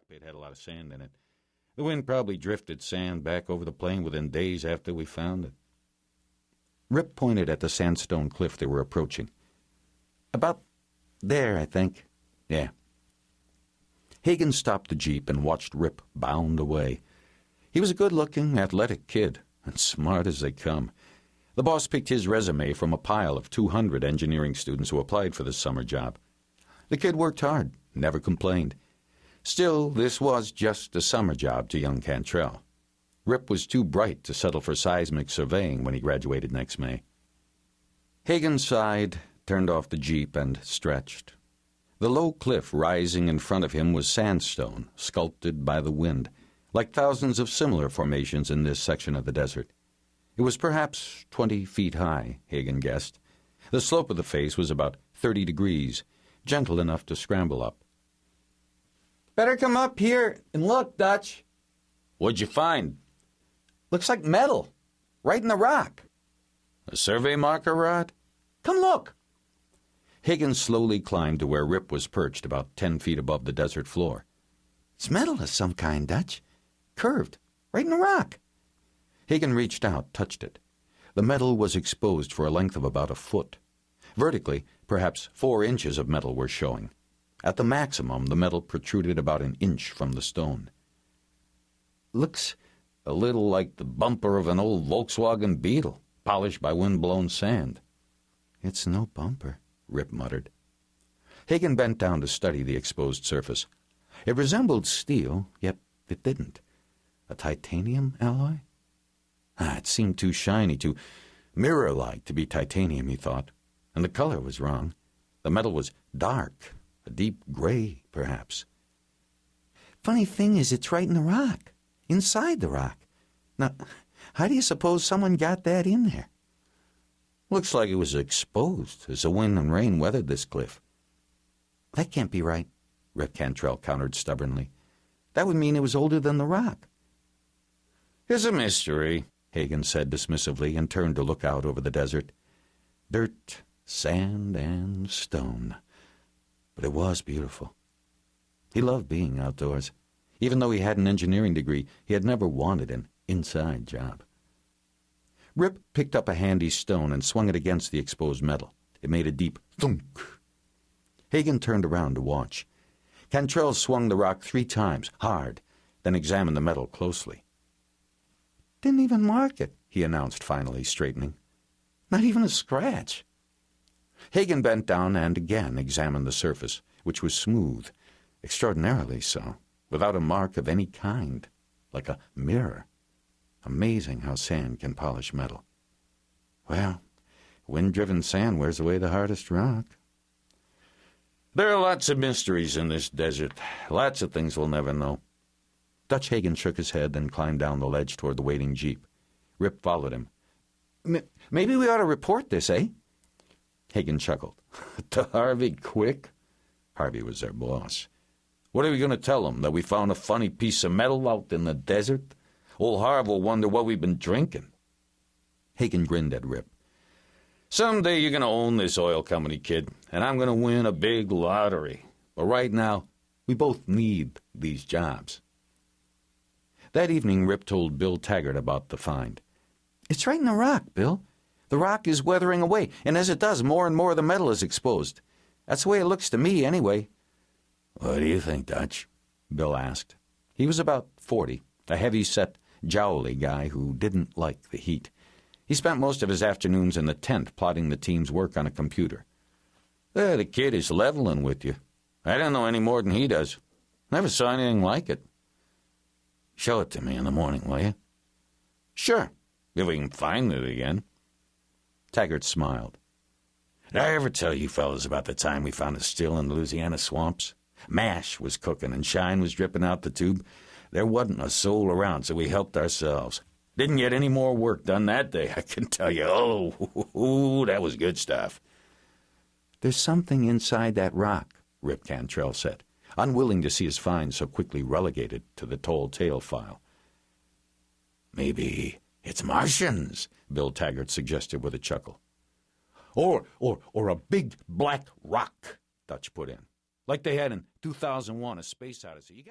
pit had a lot of sand in it. The wind probably drifted sand back over the plain within days after we found it. Rip pointed at the sandstone cliff they were approaching. About there, I think. Yeah. Hagen stopped the jeep and watched Rip bound away. He was a good-looking, athletic kid, and smart as they come. The boss picked his resume from a pile of 200 engineering students who applied for the summer job. The kid worked hard, never complained. Still, this was just a summer job to young Cantrell. Rip was too bright to settle for seismic surveying when he graduated next May. Hagen sighed, turned off the jeep, and stretched. The low cliff rising in front of him was sandstone, sculpted by the wind, like thousands of similar formations in this section of the desert. It was perhaps 20 feet high, Hagen guessed. The slope of the face was about 30 degrees, gentle enough to scramble up. Better come up here and look, Dutch. What'd you find? Looks like metal, right in the rock. A survey marker rod? Come look. Hagen slowly climbed to where Rip was perched about 10 feet above the desert floor. It's metal of some kind, Dutch. Curved, right in the rock. Hagen reached out, touched it. The metal was exposed for a length of about a foot. Vertically, perhaps 4 inches of metal were showing. At the maximum, the metal protruded about an inch from the stone. Looks a little like the bumper of an old Volkswagen Beetle, polished by wind-blown sand. It's no bumper, Rip muttered. Hagen bent down to study the exposed surface. It resembled steel, yet it didn't. A titanium alloy? It seemed too shiny, too mirror-like to be titanium, he thought. And the color was wrong. The metal was dark, a deep gray, perhaps. Funny thing is, it's right in the rock, inside the rock. Now, how do you suppose someone got that in there? Looks like it was exposed as the wind and rain weathered this cliff. That can't be right, Rip Cantrell countered stubbornly. That would mean it was older than the rock. It's a mystery, Hagen said dismissively and turned to look out over the desert. Dirt, sand, and stone. But it was beautiful. He loved being outdoors. Even though he had an engineering degree, he had never wanted an inside job. Rip picked up a handy stone and swung it against the exposed metal. It made a deep thunk. Hagen turned around to watch. Cantrell swung the rock 3 times, hard, then examined the metal closely. Didn't even mark it, he announced finally, straightening. Not even a scratch. Hagen bent down and again examined the surface, which was smooth, extraordinarily so, without a mark of any kind, like a mirror. Amazing how sand can polish metal. Well, wind-driven sand wears away the hardest rock. There are lots of mysteries in this desert, lots of things we'll never know. Dutch Hagen shook his head, then climbed down the ledge toward the waiting jeep. Rip followed him. Maybe we ought to report this, eh? Hagen chuckled. To Harvey, quick? Harvey was their boss. What are we going to tell him, that we found a funny piece of metal out in the desert? Old Harv will wonder what we've been drinking. Hagen grinned at Rip. Someday you're going to own this oil company, kid, and I'm going to win a big lottery. But right now, we both need these jobs. That evening, Rip told Bill Taggart about the find. It's right in the rock, Bill. The rock is weathering away, and as it does, more and more of the metal is exposed. That's the way it looks to me, anyway. What do you think, Dutch? Bill asked. He was about 40, a heavy-set, jowly guy who didn't like the heat. He spent most of his afternoons in the tent plotting the team's work on a computer. The kid is leveling with you. I don't know any more than he does. Never saw anything like it. Show it to me in the morning, will you? Sure, if we can find it again. Taggart smiled. Did I ever tell you fellas about the time we found a still in the Louisiana swamps? Mash was cooking and shine was dripping out the tube. There wasn't a soul around, so we helped ourselves. Didn't get any more work done that day, I can tell you. Oh, that was good stuff. There's something inside that rock, Rip Cantrell said, unwilling to see his find so quickly relegated to the tall tale file. Maybe it's Martians, Bill Taggart suggested with a chuckle. Or a big black rock, Dutch put in, like they had in 2001, A Space Odyssey.